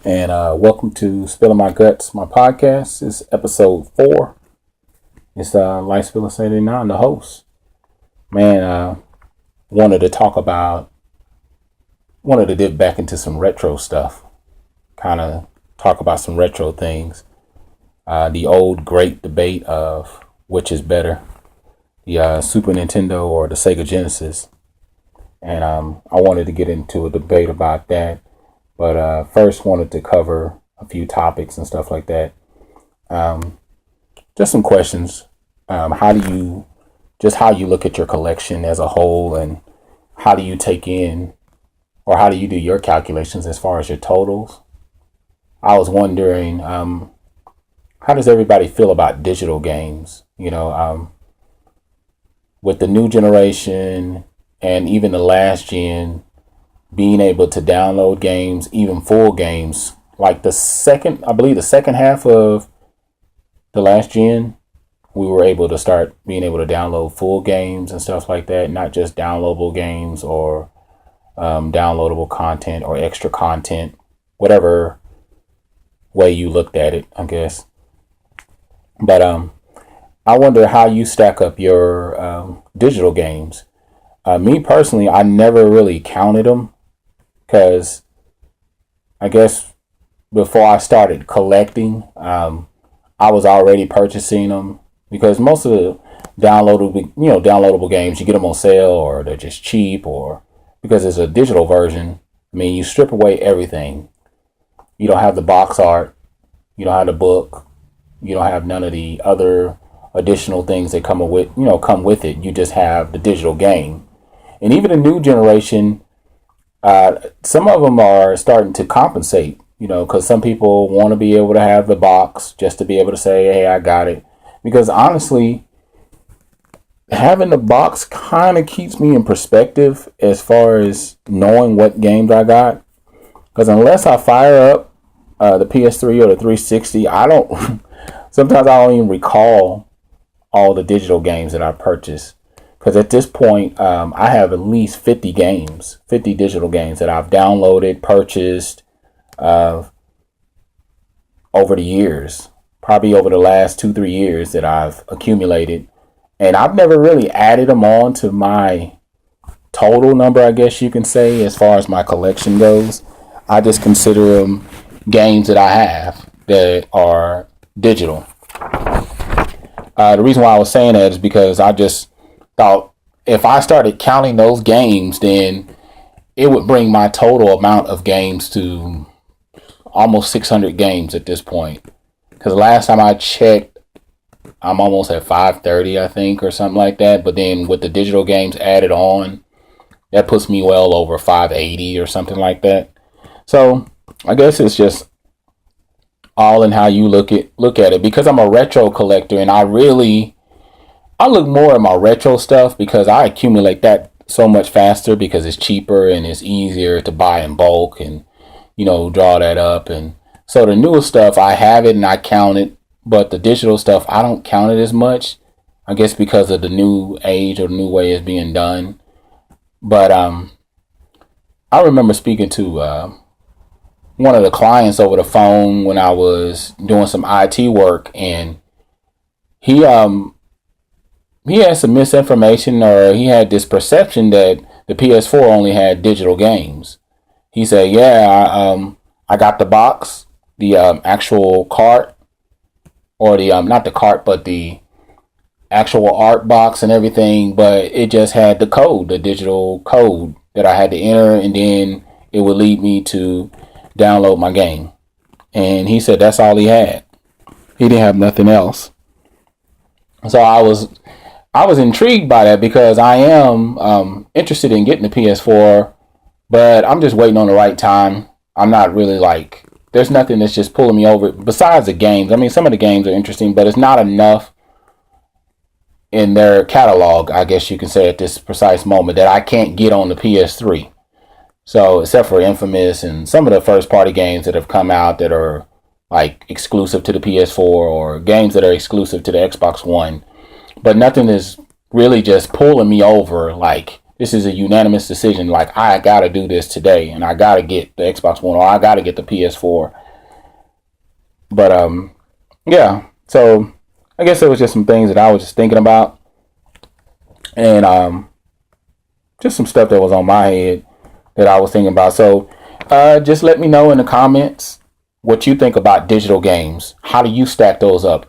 and welcome to Spilling My Guts, my podcast. This is episode 4. It's Life Spiller 79, the host. Man, wanted to dip back into some retro stuff, kind of talk about some retro things. The old great debate of which is better, the Super Nintendo or the Sega Genesis. And I wanted to get into a debate about that. But first wanted to cover a few topics and stuff like that. Just some questions. How you look at your collection as a whole, and how do you take in, or how do you do your calculations as far as your totals? I was wondering, how does everybody feel about digital games? With the new generation and even the last gen, being able to download games, even full games, like the second half of the last gen, we were able to start being able to download full games and stuff like that, not just downloadable games or downloadable content or extra content, whatever way you looked at it, I guess. But I wonder how you stack up your digital games. Me personally, I never really counted them, because I guess before I started collecting, I was already purchasing them, because most of the downloadable games, you get them on sale or they're just cheap, or because it's a digital version. I mean, you strip away everything. You don't have the box art, you don't have the book, you don't have none of the other additional things that come with it. You just have the digital game. And even the new generation, some of them are starting to compensate, because some people want to be able to have the box just to be able to say, hey, I got it. Because honestly, having the box kind of keeps me in perspective as far as knowing what games I got. Because unless I fire up the PS3 or the 360, sometimes I don't even recall all the digital games that I purchased. Because at this point, I have at least 50 digital games that I've downloaded, purchased over the years, probably over the last 2-3 years that I've accumulated. And I've never really added them on to my total number, I guess you can say, as far as my collection goes. I just consider them games that I have that are digital. The reason why I was saying that is because I just thought if I started counting those games, then it would bring my total amount of games to almost 600 games at this point. Because last time I checked, I'm almost at 530, I think, or something like that. But then with the digital games added on, that puts me well over 580 or something like that. So I guess it's just all in how you look at it. Because I'm a retro collector, and I look more at my retro stuff, because I accumulate that so much faster, because it's cheaper and it's easier to buy in bulk and, draw that up. And so the newer stuff, I have it and I count it, but the digital stuff, I don't count it as much, I guess because of the new age or the new way it's being done. But I remember speaking to one of the clients over the phone when I was doing some IT work, and he had some misinformation, or he had this perception that the PS4 only had digital games. He said, yeah, I got the box, the actual cart, or the not the cart, but the actual art box and everything, but it just had the code, the digital code that I had to enter, and then it would lead me to download my game. And he said that's all he had. He didn't have nothing else. So I was intrigued by that, because I am interested in getting the PS4, but I'm just waiting on the right time. I'm not really there's nothing that's just pulling me over besides the games. I mean, some of the games are interesting, but it's not enough in their catalog, I guess you can say, at this precise moment, that I can't get on the PS3. So except for Infamous and some of the first party games that have come out that are exclusive to the PS4, or games that are exclusive to the Xbox One. But nothing is really just pulling me over like this is a unanimous decision. Like, I got to do this today, and I got to get the Xbox One, or I got to get the PS4. But yeah. So I guess it was just some things that I was just thinking about, and just some stuff that was on my head that I was thinking about. So just let me know in the comments what you think about digital games. How do you stack those up?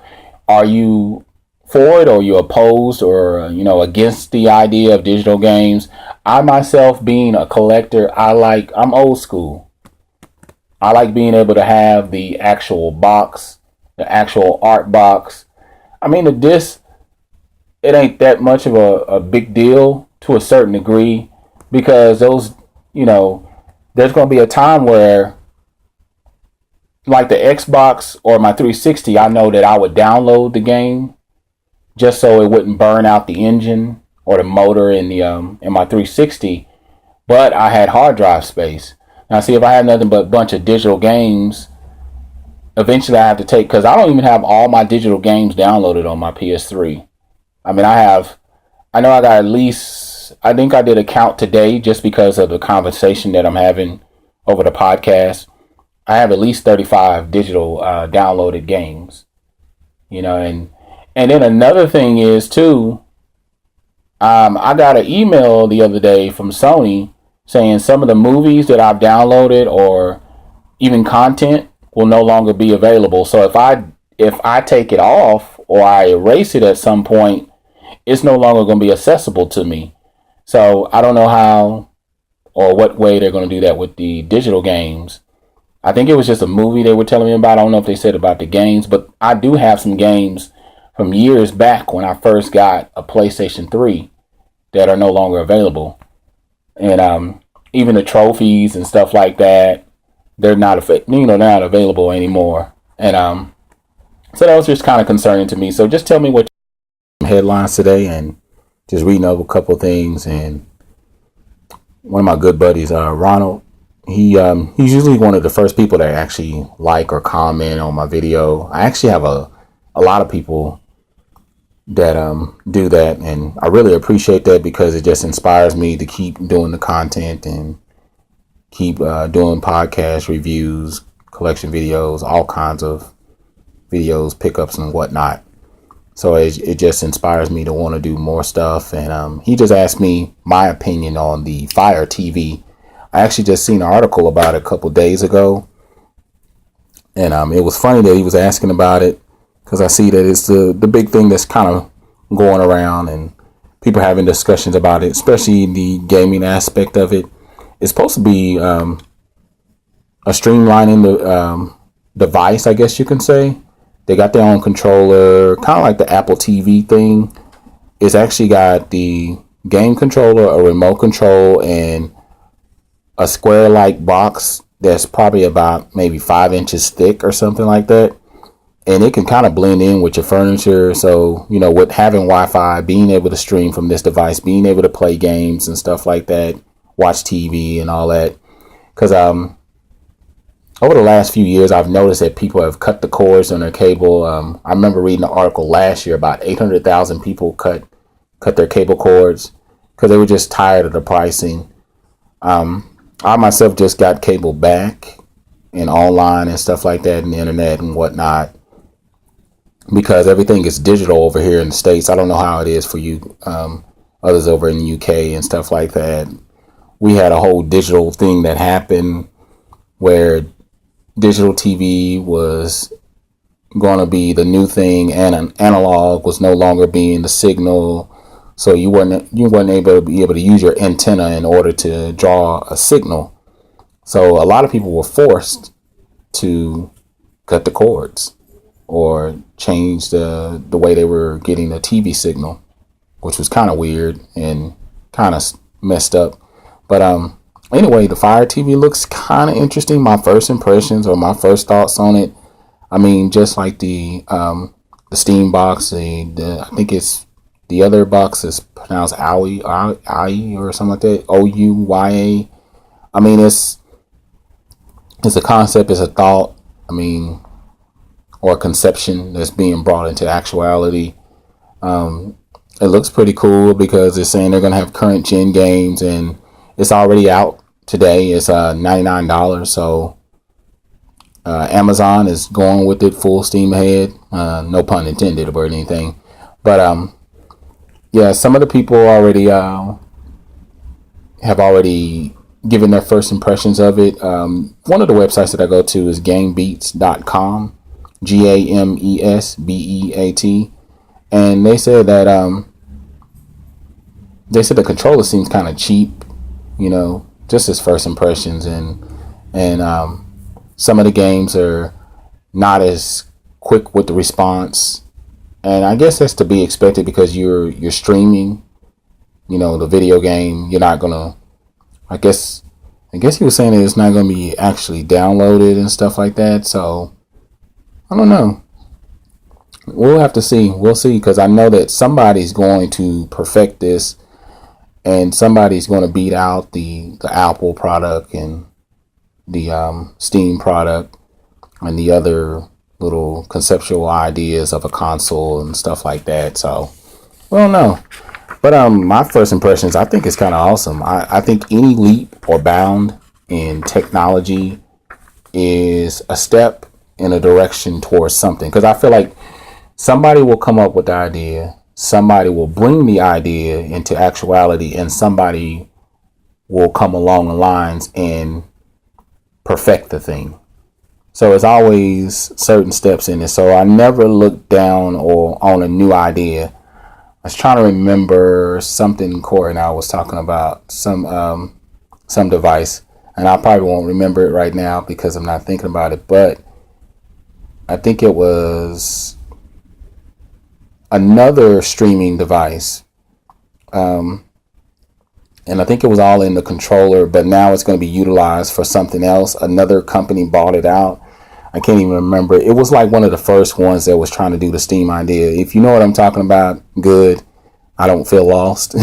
Are you for it, or are you opposed, or against the idea of digital games? I myself, being a collector, I'm old school. I like being able to have the actual box, the actual art box. I mean, the disc, it ain't that much of a big deal to a certain degree, because those, there's going to be a time where, like the Xbox or my 360, I know that I would download the game just so it wouldn't burn out the engine or the motor in my 360, but I had hard drive space. Now, see, if I had nothing but a bunch of digital games, eventually I have to take, because I don't even have all my digital games downloaded on my PS3. I mean, I know I got at least, I think I did a count today just because of the conversation that I'm having over the podcast. I have at least 35 digital downloaded games, and then another thing is too, I got an email the other day from Sony saying some of the movies that I've downloaded or even content will no longer be available. So if I take it off or I erase it at some point, it's no longer going to be accessible to me. So I don't know how or what way they're going to do that with the digital games. I think it was just a movie they were telling me about. I don't know if they said about the games, but I do have some games from years back when I first got a PlayStation 3 that are no longer available. And even the trophies and stuff like that, they're not not available anymore. And so that was just kind of concerning to me. So just tell me what headlines today, and just reading over a couple of things. And one of my good buddies, Ronald, he's usually one of the first people that actually like or comment on my video. I actually have a lot of people that do that, and I really appreciate that, because it just inspires me to keep doing the content and keep doing podcast reviews, collection videos, all kinds of videos, pickups and whatnot. So it just inspires me to want to do more stuff. And he just asked me my opinion on the Fire TV. I actually just seen an article about it a couple days ago, and it was funny that he was asking about it, because I see that it's the big thing that's kind of going around, and people having discussions about it, especially the gaming aspect of it. It's supposed to be a streamlining the device, I guess you can say. They got their own controller, kind of like the Apple TV thing. It's actually got the game controller, a remote control, and a square-like box that's probably about maybe 5 inches thick or something like that. And it can kind of blend in with your furniture. So, with having Wi-Fi, being able to stream from this device, being able to play games and stuff like that, watch TV and all that. Because over the last few years, I've noticed that people have cut the cords on their cable. I remember reading an article last year about 800,000 people cut their cable cords because they were just tired of the pricing. I myself just got cable back and online and stuff like that, and the internet and whatnot, because everything is digital over here in the States. I don't know how it is for you, others over in the UK and stuff like that. We had a whole digital thing that happened where digital TV was going to be the new thing, and an analog was no longer being the signal. So you weren't able to use your antenna in order to draw a signal. So a lot of people were forced to cut the cords or change the way they were getting a TV signal, which was kind of weird and kind of messed up. But anyway, the Fire TV looks kind of interesting. My first impressions or my first thoughts on it, I mean, just like the Steam box, I think it's the other box is pronounced Owie or something like that, Ouya. I mean, it's a concept, it's a thought. I mean, or a conception that's being brought into actuality. It looks pretty cool because it's saying they're going to have current gen games, and it's already out today. It's $99. So Amazon is going with it full steam ahead. No pun intended or anything. But yeah, some of the people already have already given their first impressions of it. One of the websites that I go to is gamebeats.com, GAMESBEAT. And they said that the controller seems kind of cheap, just as first impressions, and some of the games are not as quick with the response, and I guess that's to be expected because you're streaming, the video game. You're not gonna. I guess he was saying that it's not gonna be actually downloaded and stuff like that. So I don't know. We'll have to see. We'll see, because I know that somebody's going to perfect this, and somebody's going to beat out the Apple product and the Steam product and the other little conceptual ideas of a console and stuff like that. So, well, no. But my first impressions, I think it's kind of awesome. I think any leap or bound in technology is a step in a direction towards something, because I feel like somebody will come up with the idea, somebody will bring the idea into actuality, and somebody will come along the lines and perfect the thing. So it's always certain steps in it. So I never look down or on a new idea. I was trying to remember something Corey and I was talking about, some device, and I probably won't remember it right now because I'm not thinking about it, but I think it was another streaming device, and I think it was all in the controller, but now it's going to be utilized for something else. Another company bought it out. I can't even remember. It was like one of the first ones that was trying to do the Steam idea. If you know what I'm talking about, good. I don't feel lost.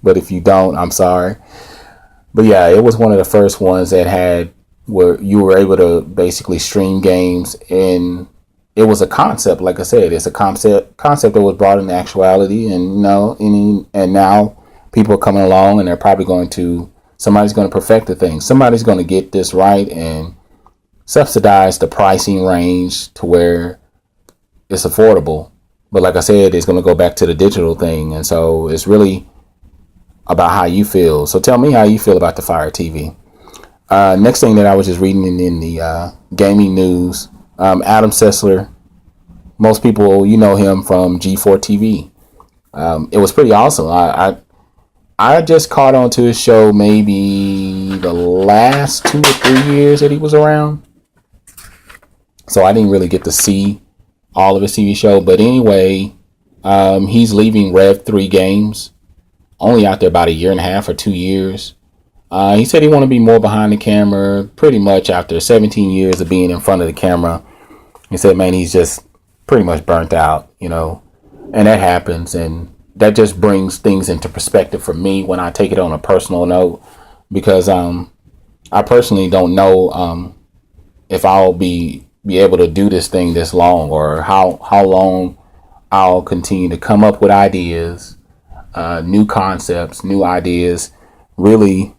But if you don't, I'm sorry. But yeah, it was one of the first ones that had where you were able to basically stream games, and it was a concept. Like I said, it's a concept that was brought into actuality, and and now people are coming along, and they're probably somebody's going to perfect the thing. Somebody's going to get this right and subsidize the pricing range to where it's affordable. But like I said, it's going to go back to the digital thing, and so it's really about how you feel. So tell me how you feel about the Fire TV. Next thing that I was just reading in the gaming news, Adam Sessler, most people, know him from G4 TV. It was pretty awesome. I just caught on to his show maybe the last 2 or 3 years that he was around. So I didn't really get to see all of his TV show. But anyway, he's leaving Rev 3 Games. Only out there about 1.5 or 2 years. He said he want to be more behind the camera, pretty much after 17 years of being in front of the camera. He said, man, he's just pretty much burnt out, and that happens. And that just brings things into perspective for me when I take it on a personal note, because I personally don't know if I'll be able to do this thing this long, or how long I'll continue to come up with ideas, new concepts, new ideas. Really,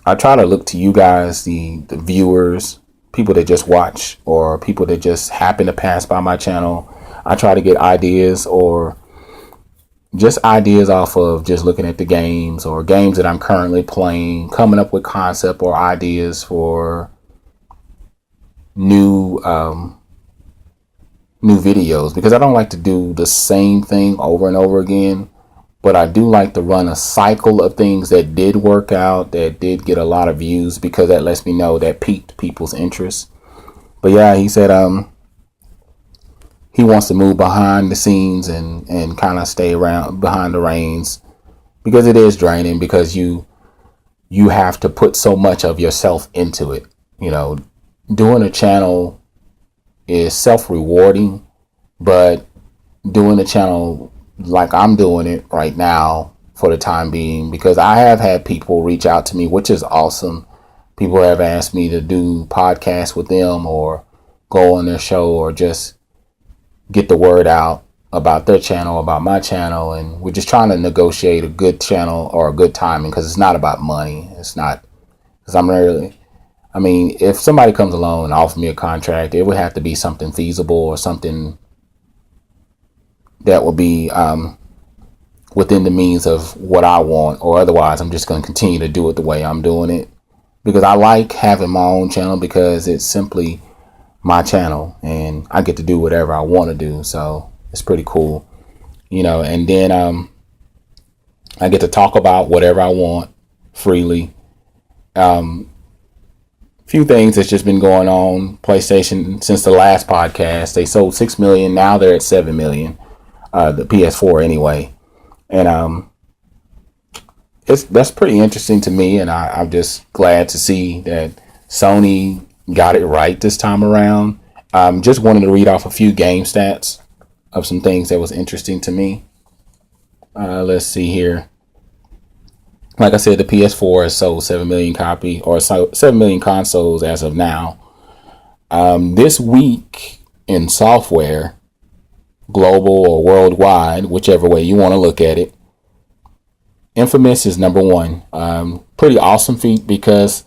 I try to look to you guys, the viewers, people that just watch, or people that just happen to pass by my channel. I try to get ideas, or just ideas off of just looking at the games, or games that I'm currently playing, coming up with concept or ideas for new videos, because I don't like to do the same thing over and over again. But I do like to run a cycle of things that did work out, that did get a lot of views, because that lets me know that piqued people's interest. But yeah, he said he wants to move behind the scenes and kind of stay around behind the reins, because it is draining, because you have to put so much of yourself into it. Doing a channel is self-rewarding, but doing a channel like I'm doing it right now for the time being, because I have had people reach out to me, which is awesome. People have asked me to do podcasts with them, or go on their show, or just get the word out about their channel, about my channel, and we're just trying to negotiate a good channel or a good timing, because it's not about money. It's not, because I mean, if somebody comes along and offers me a contract, it would have to be something feasible or something that would be within the means of what I want, or otherwise I'm just going to continue to do it the way I'm doing it, because I like having my own channel, because it's simply my channel and I get to do whatever I want to do. So it's pretty cool, and then I get to talk about whatever I want freely. Few things that's just been going on. PlayStation, since the last podcast, they sold 6 million. Now they're at 7 million. The PS4 anyway. And that's pretty interesting to me, and I'm just glad to see that Sony got it right this time around. Just wanted to read off a few game stats of some things that was interesting to me. Let's see here. Like I said, the PS4 has sold 7 million copies, or 7 million consoles as of now. This week in software, global or worldwide, whichever way you want to look at it, Infamous is number one. Pretty awesome feat, because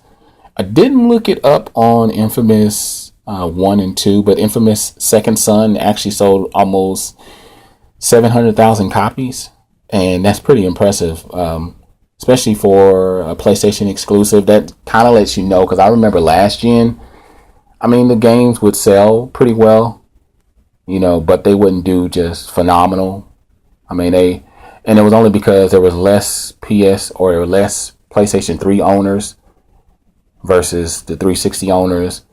I didn't look it up on Infamous 1 and 2, but Infamous Second Son actually sold almost 700,000 copies, and that's pretty impressive. Especially for a PlayStation exclusive. That kind of lets you know, because I remember last gen, I mean, the games would sell pretty well, but they wouldn't do just phenomenal. I mean, and it was only because there was less less PlayStation 3 owners versus the 360 owners.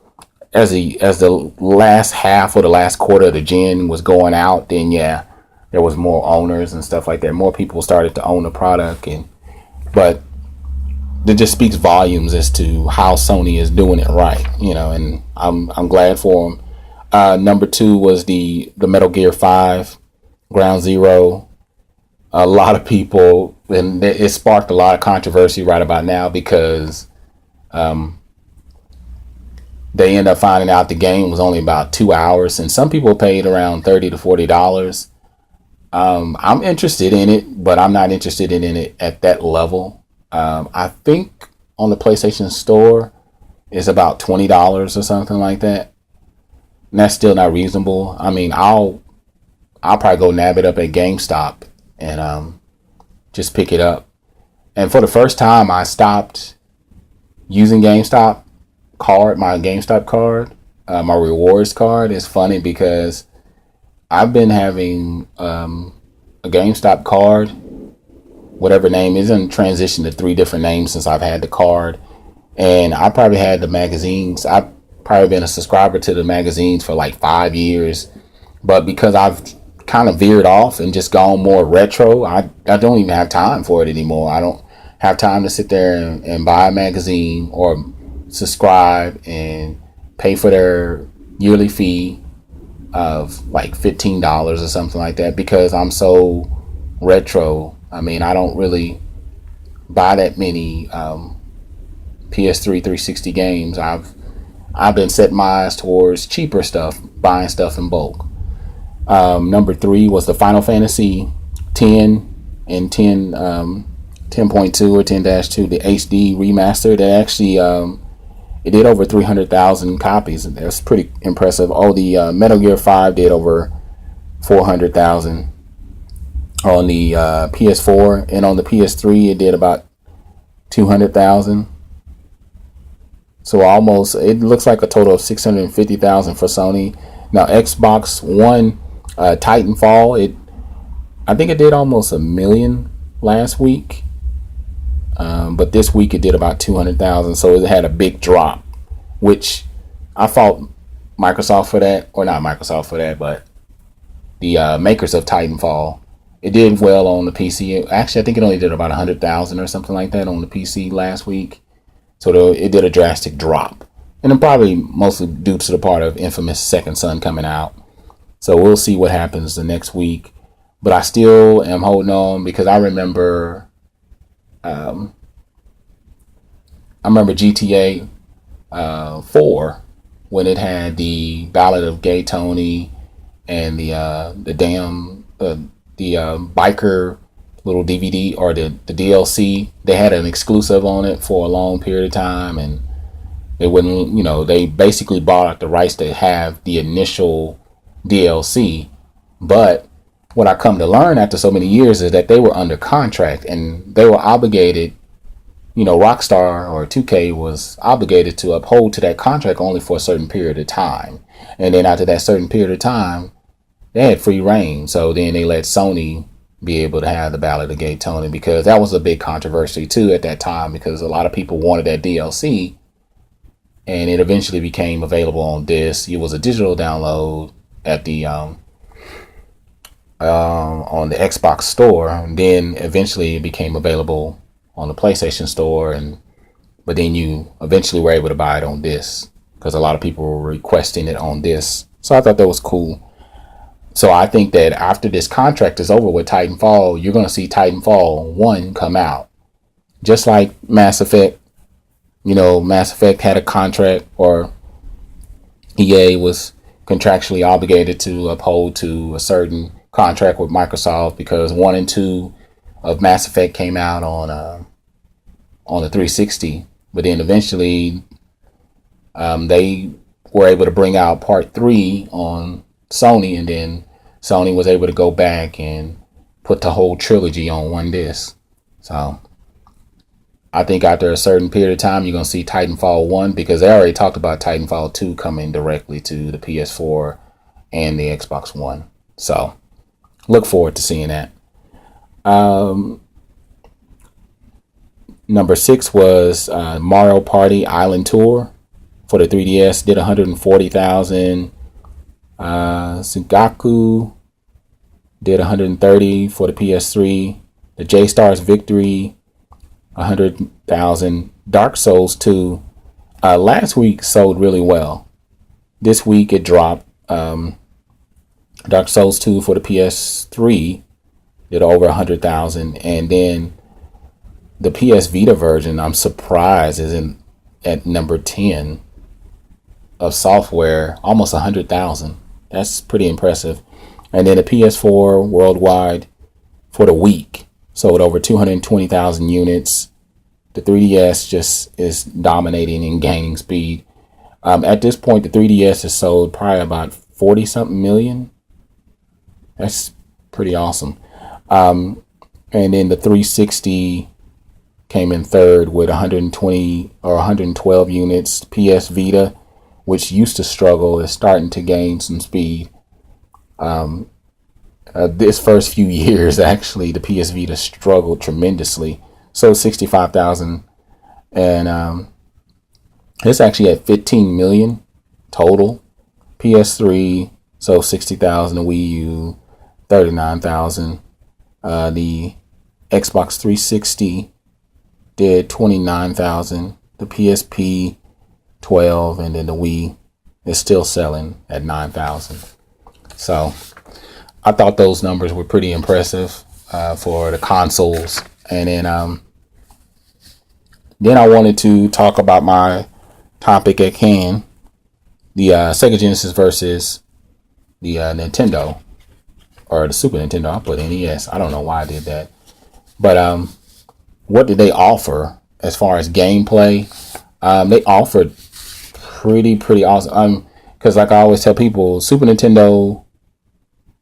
As the last half or the last quarter of the gen was going out, then yeah, there was more owners and stuff like that. More people started to own the product, but it just speaks volumes as to how Sony is doing it right, and I'm glad for them. Number 2 was the Metal Gear 5 Ground Zero. A lot of people, and it sparked a lot of controversy right about now, because they end up finding out the game was only about 2 hours, and some people paid around $30 to $40. I'm interested in it, but I'm not interested in it at that level. I think on the PlayStation Store it's about $20 or something like that, and that's still not reasonable. I mean, I'll probably go nab it up at GameStop and just pick it up. And for the first time, I stopped using my GameStop card, my rewards card. Is funny because I've been having a GameStop card, whatever name, is in transition to 3 different names since I've had the card. And I probably had the magazines. I've probably been a subscriber to the magazines for like 5 years. But because I've kind of veered off and just gone more retro, I don't even have time for it anymore. I don't have time to sit there and buy a magazine or subscribe and pay for their yearly fee of like $15 or something like that, because I'm so retro. I mean, I don't really buy that many PS3 360 games. I've been setting my eyes towards cheaper stuff, buying stuff in bulk. Number 3 was the Final Fantasy 10 and 10 10.2 or 10-2, the HD remaster. That actually it did over 300,000 copies, and that's pretty impressive. Oh, the Metal Gear 5 did over 400,000 on the PS4, and on the PS3 it did about 200,000. So almost, it looks like a total of 650,000 for Sony. Now Xbox One, Titanfall, I think it did almost 1 million last week. But this week it did about 200,000, so it had a big drop, which I fault Microsoft for that, or not Microsoft for that, but the makers of Titanfall. It did well on the PC. Actually, I think it only did about 100,000 or something like that on the PC last week. So it did a drastic drop, and then probably mostly due to the part of Infamous Second Son coming out. So we'll see what happens the next week. But I still am holding on, because I remember GTA 4 when it had the Ballad of Gay Tony and the damn biker little DVD or the DLC. They had an exclusive on it for a long period of time, and they wouldn't, they basically bought out the rights to have the initial DLC. But what I come to learn after so many years is that they were under contract and they were obligated, Rockstar or 2K was obligated to uphold to that contract only for a certain period of time. And then after that certain period of time, they had free reign. So then they let Sony be able to have the Ballad of Gay Tony, because that was a big controversy too at that time, because a lot of people wanted that DLC, and it eventually became available on disc. It was a digital download at the on the Xbox store, and then eventually it became available on the PlayStation store, but then you eventually were able to buy it on disc because a lot of people were requesting it on disc. So I thought that was cool. So I think that after this contract is over with Titanfall, you're going to see Titanfall 1 come out. Just like Mass Effect. Mass Effect had a contract, or EA was contractually obligated to uphold to a certain contract with Microsoft, because 1 and 2 of Mass Effect came out on the 360. But then eventually they were able to bring out part 3 on Sony, and then Sony was able to go back and put the whole trilogy on one disc. So I think after a certain period of time, you're going to see Titanfall 1, because they already talked about Titanfall 2 coming directly to the PS4 and the Xbox One. So look forward to seeing that. Number 6 was Mario Party Island Tour for the 3DS. Did 140,000. Sengaku did 130 for the PS3. The J-Stars Victory, 100,000. Dark Souls 2 last week sold really well. This week it dropped. Dark Souls 2 for the PS3 did over 100,000, and then the PS Vita version, I'm surprised, is at number 10 of software, almost 100,000. That's pretty impressive. And then the PS4 worldwide for the week sold over 220,000 units. The 3DS just is dominating and gaining speed. At this point, the 3DS has sold probably about 40 something million. That's pretty awesome. And then the 360 came in third with 120 or 112 units. PS Vita, which used to struggle, is starting to gain some speed. This first few years, actually, the PS Vita struggled tremendously. So 65,000, and it's actually at 15 million total. PS3 so 60,000, the Wii U 39,000. The Xbox 360 did 29,000. The PSP 12, and then the Wii is still selling at 9,000. So I thought those numbers were pretty impressive for the consoles. And then I wanted to talk about my topic at hand, the Sega Genesis versus the Nintendo, or the Super Nintendo. I'll put NES. I don't know why I did that. But what did they offer as far as gameplay? They offered pretty awesome. Because like I always tell people, Super Nintendo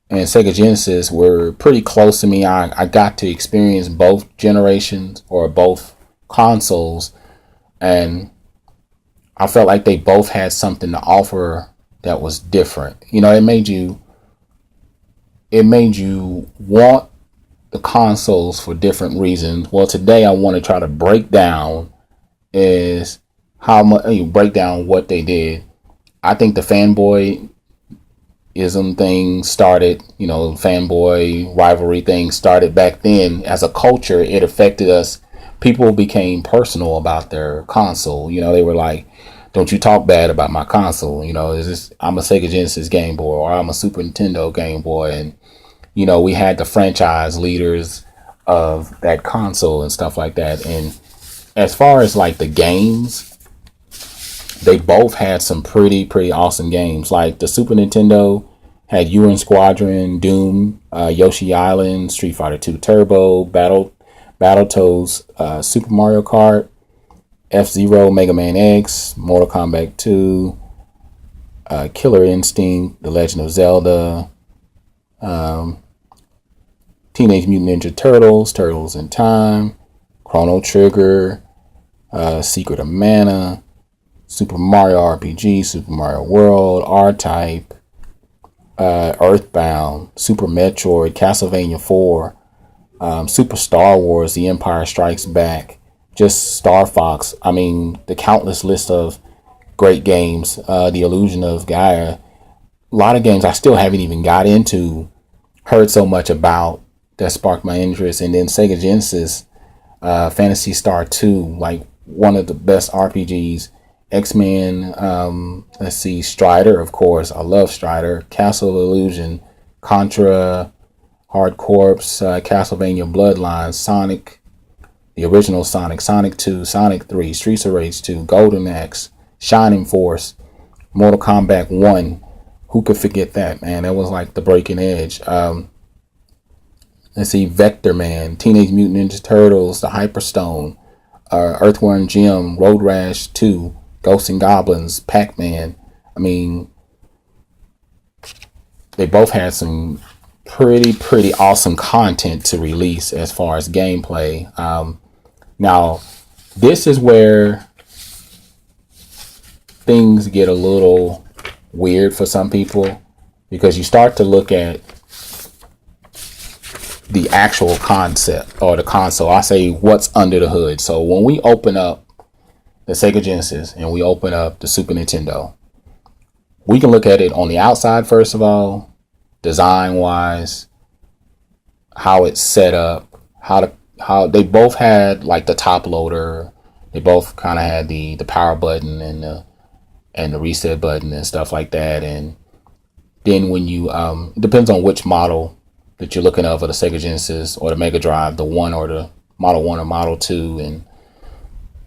and Sega Genesis were pretty close to me. I got to experience both generations or both consoles, and I felt like they both had something to offer that was different. It made you want the consoles for different reasons. Well, today I want to try to break down break down what they did. I think the fanboyism thing started, fanboy rivalry thing started back then. As a culture, it affected us. People became personal about their console. They were like, don't you talk bad about my console. I'm a Sega Genesis Game Boy, or I'm a Super Nintendo Game Boy. And, we had the franchise leaders of that console and stuff like that. And as far as like the games, they both had some pretty awesome games. Like the Super Nintendo Had Urine Squadron, Doom, Yoshi Island, Street Fighter 2 Turbo, Battletoads, Super Mario Kart, F-Zero, Mega Man X, Mortal Kombat 2, Killer Instinct, The Legend of Zelda, Teenage Mutant Ninja Turtles, Turtles in Time, Chrono Trigger, Secret of Mana, Super Mario RPG, Super Mario World, R-Type, Earthbound, Super Metroid, Castlevania 4, Super Star Wars, The Empire Strikes Back, just Star Fox. I mean, the countless list of great games, The Illusion of Gaia. A lot of games I still haven't even got into, heard so much about, that sparked my interest. And then Sega Genesis, Phantasy Star 2, like one of the best RPGs. X-Men, let's see, Strider, of course. I love Strider. Castle Illusion, Contra, Hard Corps, Castlevania Bloodlines, Sonic, the original Sonic, Sonic 2, Sonic 3, Streets of Rage 2, Golden Axe, Shining Force, Mortal Kombat 1. Who could forget that, man? That was like the breaking edge. Let's see, Vector Man, Teenage Mutant Ninja Turtles, The Hyperstone, Earthworm Jim, Road Rash 2, Ghosts and Goblins, Pac-Man. I mean, they both had some pretty awesome content to release as far as gameplay. Now, this is where things get a little weird for some people, because you start to look at the actual concept or the console. I say what's under the hood. So when we open up the Sega Genesis and we open up the Super Nintendo, we can look at it on the outside first of all, design wise, how it's set up, how they both had like the top loader, they both kind of had the power button and the reset button and stuff like that. And then when you it depends on which model that you're looking at for the Sega Genesis or the Mega Drive, the one or the Model 1 or Model 2, and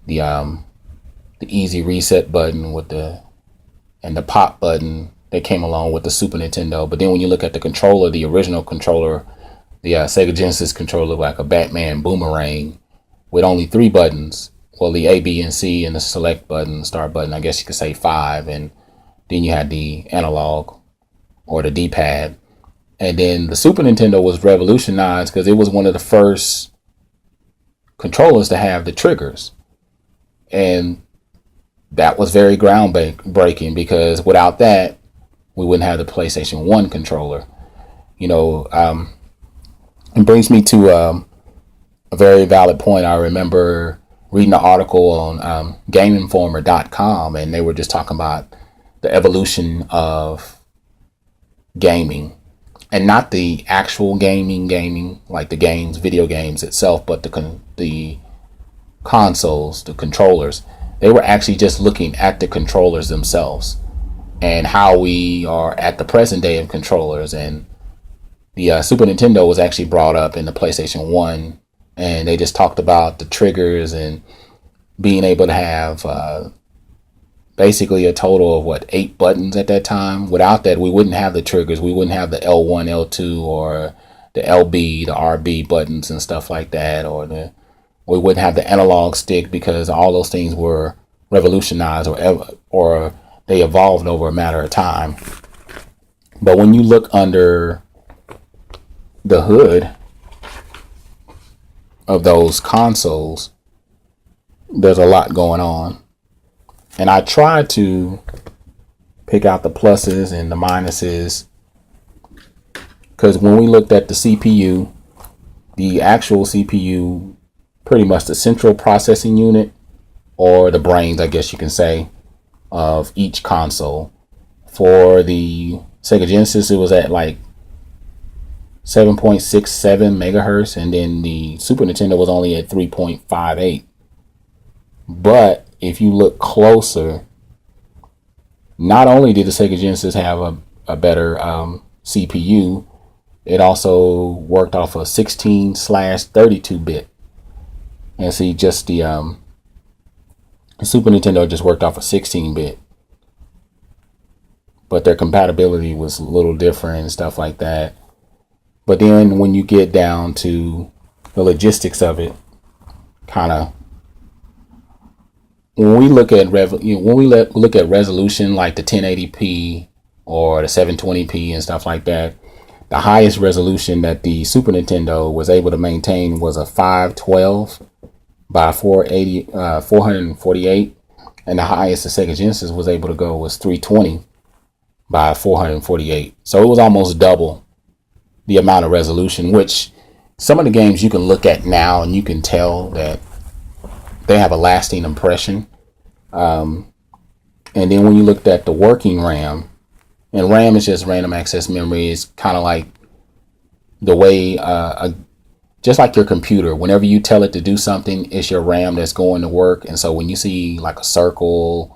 the easy reset button with the pop button that came along with the Super Nintendo. But then when you look at the controller, the original controller, the Sega Genesis controller, like a Batman boomerang with only 3 buttons. Well, the A, B, and C, and the select button, start button, I guess you could say 5. And then you had the analog or the D-pad. And then the Super Nintendo was revolutionized because it was one of the first controllers to have the triggers. And that was very groundbreaking, because without that, we wouldn't have the PlayStation 1 controller. You know, it brings me to a very valid point. I remember reading an article on GameInformer.com, and they were just talking about the evolution of gaming. And not the actual gaming, like the games, video games itself, but the consoles, the controllers. They were actually just looking at the controllers themselves and how we are at the present day of controllers. And the Super Nintendo was actually brought up in the PlayStation 1, and they just talked about the triggers and being able to have basically a total of 8 buttons at that time. Without that, we wouldn't have the triggers. We wouldn't have the L1, L2, or the LB, the RB buttons and stuff like that, or we wouldn't have the analog stick, because all those things were revolutionized or they evolved over a matter of time. But when you look under the hood of those consoles, there's a lot going on. And I try to pick out the pluses and the minuses, because when we looked at the CPU, the actual CPU, pretty much the central processing unit, or the brains, I guess you can say, of each console. For the Sega Genesis, it was at like 7.67 megahertz, and then the Super Nintendo was only at 3.58. But if you look closer, not only did the Sega Genesis have a better CPU, it also worked off a 16/32-bit. And see, just the Super Nintendo just worked off a 16-bit. but their compatibility was a little different and stuff like that. But then when you get down to the logistics of it, kind of, when we look at look at resolution like the 1080p or the 720p and stuff like that, the highest resolution that the Super Nintendo was able to maintain was a 512 by 448, and the highest the Sega Genesis was able to go was 320 by 448. So it was almost double the amount of resolution, which some of the games you can look at now and you can tell that they have a lasting impression. And then when you looked at the working RAM, and RAM is just random access memory, it's kind of like the way, just like your computer, whenever you tell it to do something, it's your RAM that's going to work. And so when you see like a circle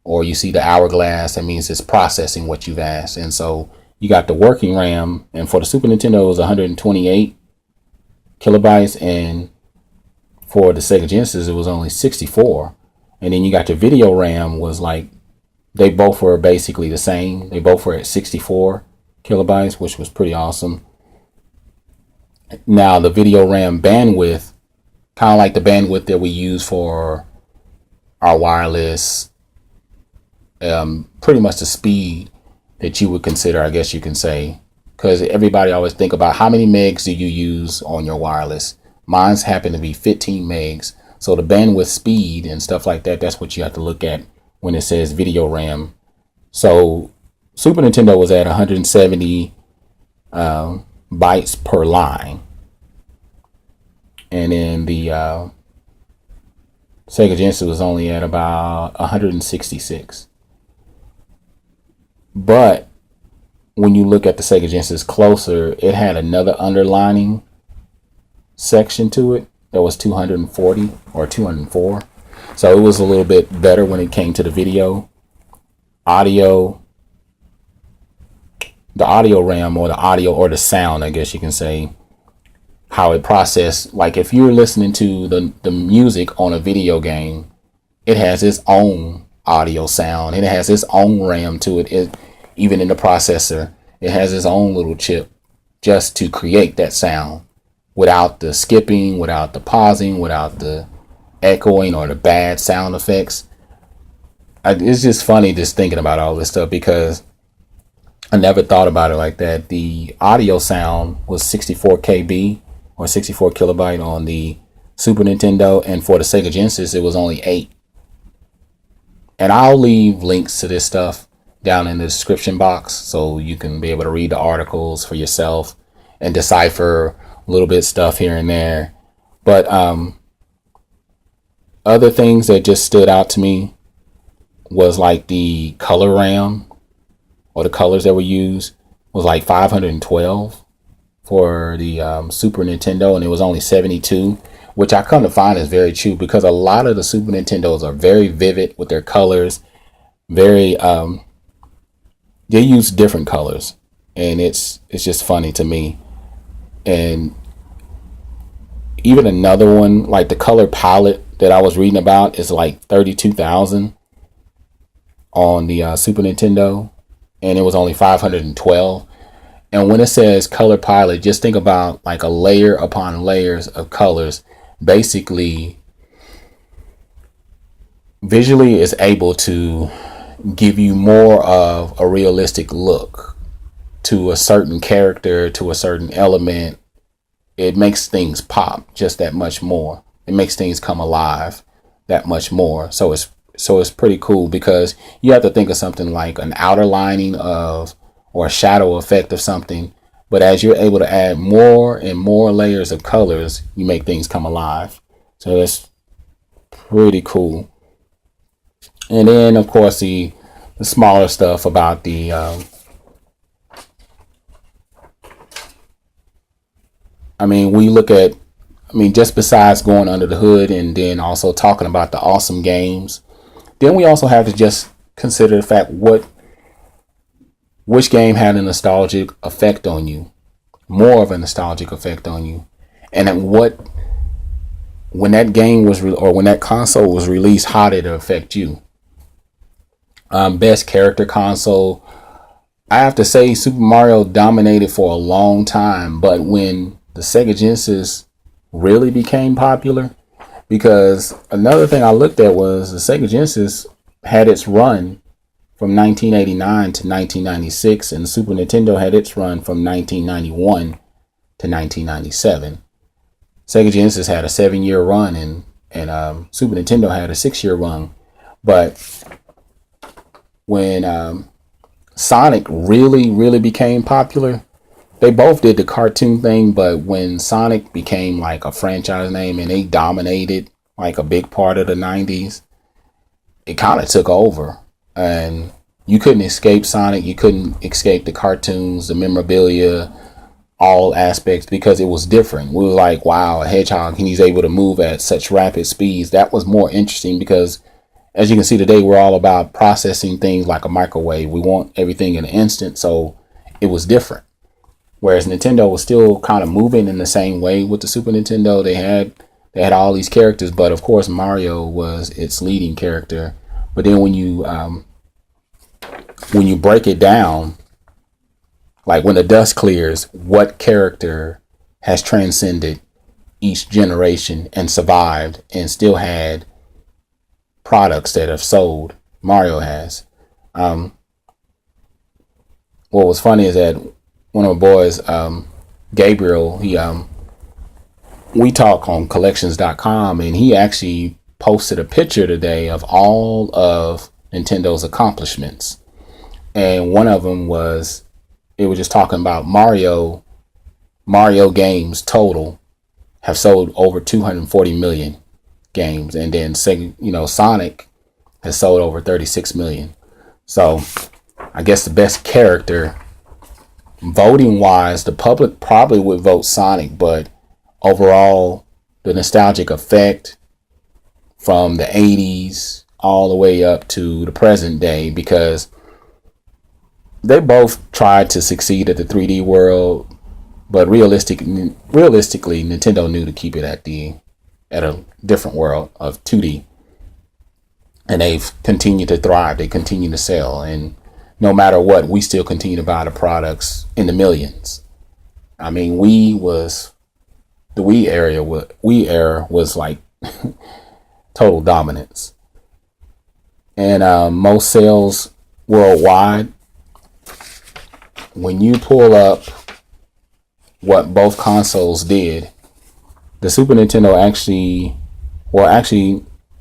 or you see the hourglass, that means it's processing what you've asked. And so you got the working RAM, and for the Super Nintendo it was 128 kilobytes, and for the Sega Genesis it was only 64. And then you got your video RAM was like, they both were basically the same. They both were at 64 kilobytes, which was pretty awesome. Now the video RAM bandwidth, kind of like the bandwidth that we use for our wireless, pretty much the speed that you would consider, I guess you can say, because everybody always think about how many megs do you use on your wireless. Mine's happen to be 15 megs. So the bandwidth speed and stuff like that, that's what you have to look at when it says video RAM. So Super Nintendo was at 170 bytes per line. And then the Sega Genesis was only at about 166. But when you look at the Sega Genesis closer, it had another underlining section to it that was 240 or 204. So it was a little bit better when it came to the video. Audio, the audio RAM, or the audio or the sound, I guess you can say, how it processed. Like if you're listening to the music on a video game, it has its own audio sound. It has its own RAM to it. Even in the processor, it has its own little chip just to create that sound, without the skipping, without the pausing, without the echoing or the bad sound effects. It's just funny just thinking about all this stuff, because I never thought about it like that. The audio sound was 64 KB or 64 kilobyte on the Super Nintendo, and for the Sega Genesis it was only 8. And I'll leave links to this stuff down in the description box so you can be able to read the articles for yourself and decipher a little bit stuff here and there. But other things that just stood out to me was like the color RAM, or the colors that were used, was like 512 for the Super Nintendo, and it was only 72, which I come to find is very true, because a lot of the Super Nintendos are very vivid with their colors. Very they use different colors, and it's just funny to me. And even another one, like the color palette that I was reading about, is like 32,000 on the Super Nintendo, and it was only 512. And when it says color palette, just think about like a layer upon layers of colors. Basically, visually is able to give you more of a realistic look to a certain character, to a certain element. It makes things pop just that much more. It makes things come alive that much more. So it's pretty cool, because you have to think of something like an outer lining of, or a shadow effect of something, but as you're able to add more and more layers of colors, you make things come alive. So that's pretty cool. And then of course the smaller stuff about the just besides going under the hood and then also talking about the awesome games, then we also have to just consider the fact which game had a nostalgic effect on you, more of a nostalgic effect on you, and then when that game was or when that console was released, how did it affect you? Best character console, I have to say Super Mario dominated for a long time, but when the Sega Genesis really became popular, because another thing I looked at was the Sega Genesis had its run from 1989 to 1996, and the Super Nintendo had its run from 1991 to 1997. Sega Genesis had a 7-year run, and Super Nintendo had a 6-year run. But when Sonic really became popular, they both did the cartoon thing, but when Sonic became like a franchise name and they dominated like a big part of the 90s, it kind of took over. And you couldn't escape Sonic, you couldn't escape the cartoons, the memorabilia, all aspects, because it was different. We were like, wow, a hedgehog, and he's able to move at such rapid speeds. That was more interesting because, as you can see today, we're all about processing things like a microwave. We want everything in an instant, so it was different. Whereas Nintendo was still kind of moving in the same way with the Super Nintendo. They had all these characters, but of course Mario was its leading character. But then when you break it down, like when the dust clears, what character has transcended each generation and survived and still had products that have sold? Mario has. What was funny is that one of my boys, Gabriel, we talk on collections.com, and he actually posted a picture today of all of Nintendo's accomplishments. And one of them was, it was just talking about Mario games total have sold over 240 million games. And then Sonic has sold over 36 million. So I guess the best character, voting wise, the public probably would vote Sonic, but overall the nostalgic effect from the 80s all the way up to the present day, because they both tried to succeed at the 3D world, but realistically Nintendo knew to keep it at a different world of 2D. And they've continued to thrive. They continue to sell, and no matter what, we still continue to buy the products in the millions. I mean, the Wii era was like total dominance. And most sales worldwide, when you pull up what both consoles did, the Super Nintendo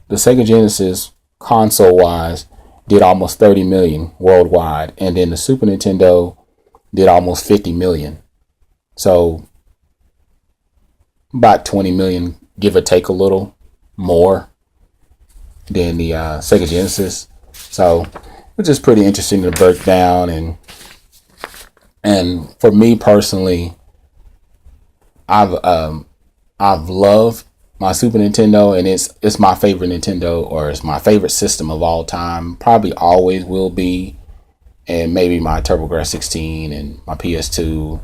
the Sega Genesis console wise did almost 30 million worldwide, and then the Super Nintendo did almost 50 million. So about 20 million, give or take a little more, than the Sega Genesis. So it's just pretty interesting to break down. And for me personally, I've loved my Super Nintendo, and it's my favorite Nintendo, or it's my favorite system of all time. Probably always will be. And maybe my TurboGrafx-16 and my PS2.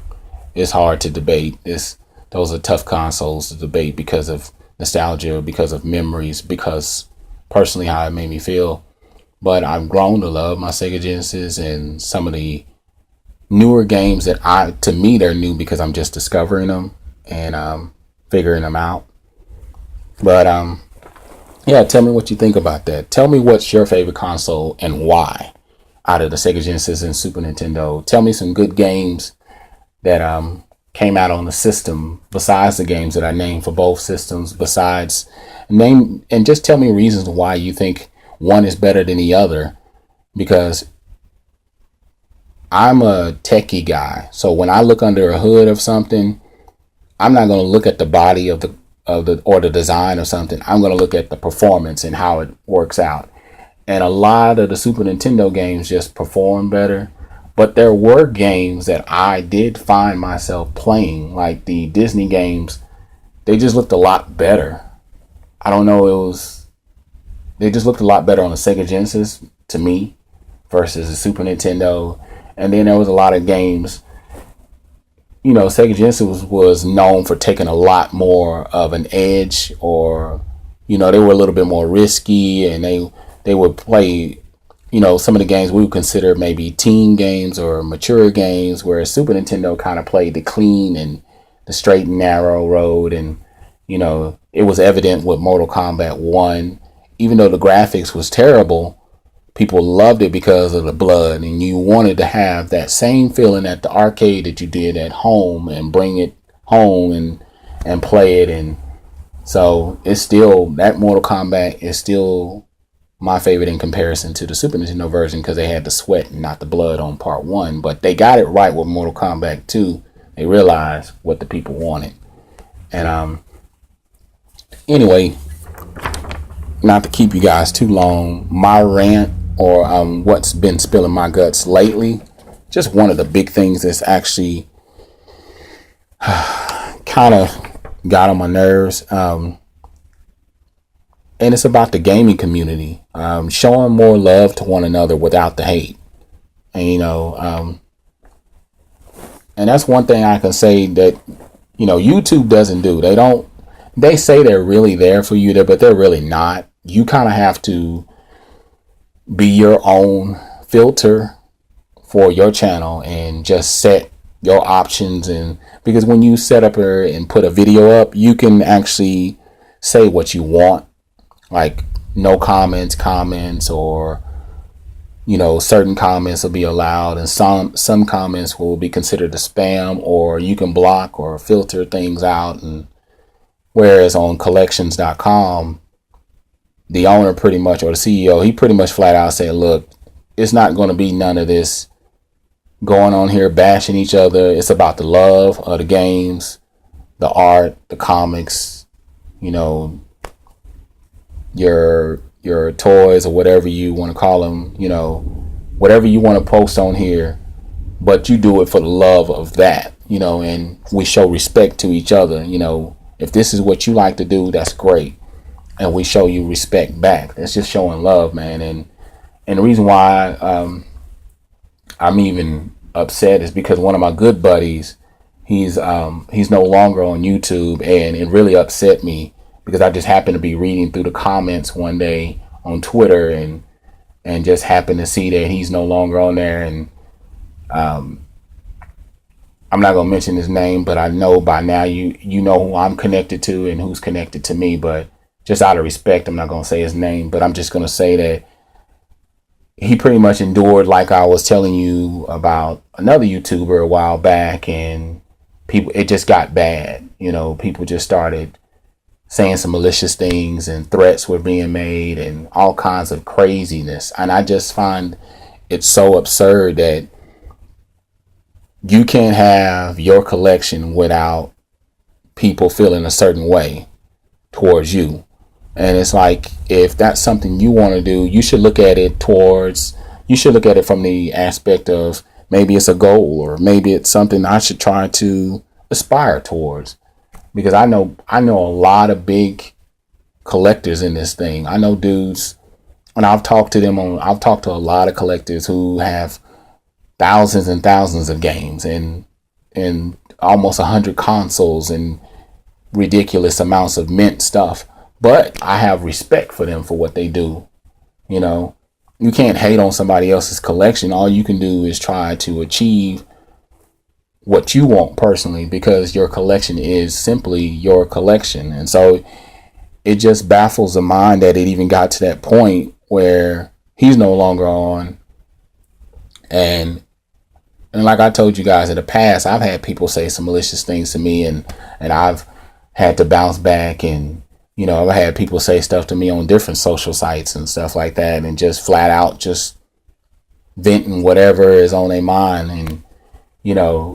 It's hard to debate. Those are tough consoles to debate because of nostalgia, because of memories, because personally how it made me feel. But I've grown to love my Sega Genesis and some of the newer games that to me they're new because I'm just discovering them and figuring them out. But yeah, tell me what you think about that. Tell me what's your favorite console and why out of the Sega Genesis and Super Nintendo. Tell me some good games that came out on the system besides the games that I named for both systems. And just tell me reasons why you think one is better than the other, because I'm a techie guy. So when I look under a hood of something, I'm not going to look at the body of the or the design of something. I'm going to look at the performance and how it works out. And a lot of the Super Nintendo games just perform better. But there were games that I did find myself playing, like the Disney games. They just looked a lot better. I don't know, they just looked a lot better on the Sega Genesis to me versus the Super Nintendo. And then there was a lot of games, Sega Genesis was known for taking a lot more of an edge, or, they were a little bit more risky, and they would play some of the games we would consider maybe teen games or mature games, whereas Super Nintendo kind of played the clean and the straight and narrow road. And, it was evident with Mortal Kombat 1, even though the graphics was terrible, people loved it because of the blood, and you wanted to have that same feeling at the arcade that you did at home and bring it home and play it. And so it's still, that Mortal Kombat is still my favorite in comparison to the Super Nintendo version, because they had the sweat and not the blood on part 1. But they got it right with Mortal Kombat 2. They realized what the people wanted. And anyway, not to keep you guys too long, my rant, or what's been spilling my guts lately, just one of the big things that's actually kind of got on my nerves, and it's about the gaming community, showing more love to one another without the hate. And and that's one thing I can say that YouTube doesn't do. They say they're really there for you, but they're really not. You kind of have to be your own filter for your channel and just set your options. And because when you set up and put a video up, you can actually say what you want, like no comments, or certain comments will be allowed, and some comments will be considered a spam, or you can block or filter things out. And whereas on collections.com, the owner pretty much, or the CEO, he pretty much flat out said, look, it's not going to be none of this going on here bashing each other. It's about the love of the games, the art, the comics, your toys, or whatever you want to call them, whatever you want to post on here, but you do it for the love of that, and we show respect to each other. If this is what you like to do, that's great. And we show you respect back. That's just showing love, man. And the reason why I'm even upset is because one of my good buddies, he's no longer on YouTube, and it really upset me because I just happened to be reading through the comments one day on Twitter and just happened to see that he's no longer on there. And I'm not gonna mention his name, but I know by now you know who I'm connected to and who's connected to me. But just out of respect, I'm not gonna say his name, but I'm just gonna say that he pretty much endured, like I was telling you about another YouTuber a while back, and it just got bad. People just started saying some malicious things, and threats were being made, and all kinds of craziness. And I just find it so absurd that you can't have your collection without people feeling a certain way towards you. And it's like, if that's something you want to do, you should look at it from the aspect of maybe it's a goal, or maybe it's something I should try to aspire towards. Because I know a lot of big collectors in this thing. I know dudes, and I've talked to a lot of collectors who have thousands and thousands of games and almost 100 consoles and ridiculous amounts of mint stuff. But I have respect for them for what they do. You can't hate on somebody else's collection. All you can do is try to achieve what you want personally, because your collection is simply your collection. And so it just baffles the mind that it even got to that point where he's no longer on. And like I told you guys in the past, I've had people say some malicious things to me, and I've had to bounce back. And I've had people say stuff to me on different social sites and stuff like that, and just flat out just venting whatever is on their mind. And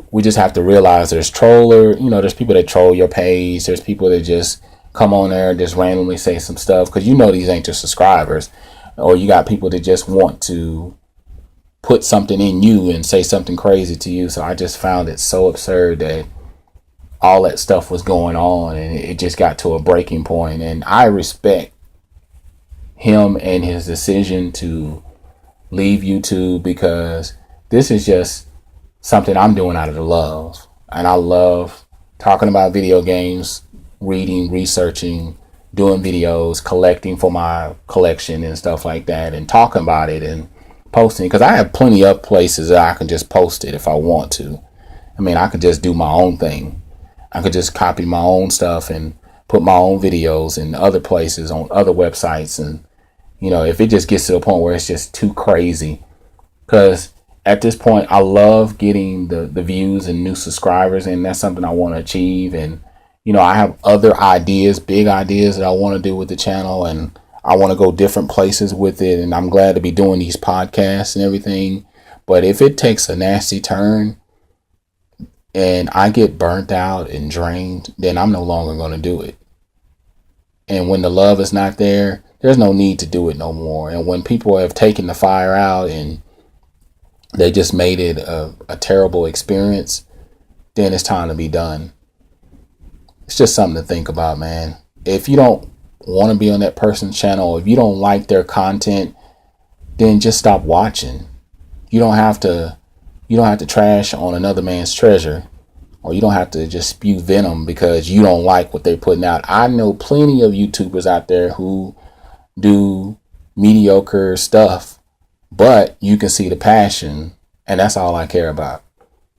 we just have to realize there's there's people that troll your page. There's people that just come on there and just randomly say some stuff because these ain't your subscribers. Or you got people that just want to put something in you and say something crazy to you. So I just found it so absurd that all that stuff was going on, and it just got to a breaking point. And I respect him and his decision to leave YouTube, because this is just something I'm doing out of the love. And I love talking about video games, reading, researching, doing videos, collecting for my collection and stuff like that, and talking about it. And posting, because I have plenty of places that I can just post it if I want to. I mean, I could just do my own thing. I could just copy my own stuff and put my own videos in other places on other websites. And, if it just gets to the point where it's just too crazy, because at this point, I love getting the views and new subscribers, and that's something I want to achieve. And, I have other ideas, big ideas that I want to do with the channel, and I want to go different places with it. And I'm glad to be doing these podcasts and everything. But if it takes a nasty turn and I get burnt out and drained, then I'm no longer going to do it. And when the love is not there, there's no need to do it no more. And when people have taken the fire out and they just made it a terrible experience, then it's time to be done. It's just something to think about, man. If you don't want to be on that person's channel, if you don't like their content, then just stop watching. You don't have to trash on another man's treasure, or you don't have to just spew venom because you don't like what they're putting out. I know plenty of YouTubers out there who do mediocre stuff, but you can see the passion, and that's all I care about,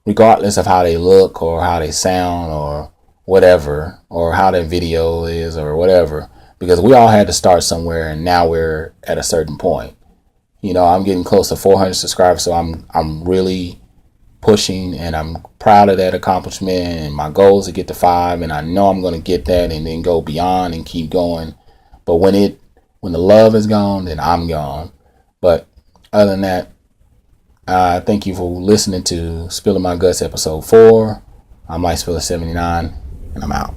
regardless of how they look or how they sound or whatever, or how their video is or whatever, because we all had to start somewhere, and now we're at a certain point. I'm getting close to 400 subscribers, so I'm really pushing, and I'm proud of that accomplishment, and my goal is to get to 5, and I know I'm going to get that and then go beyond and keep going. But when the love is gone, then I'm gone. But other than that, thank you for listening to Spilling My Guts episode 4. I'm Mike Spiller 79, and I'm out.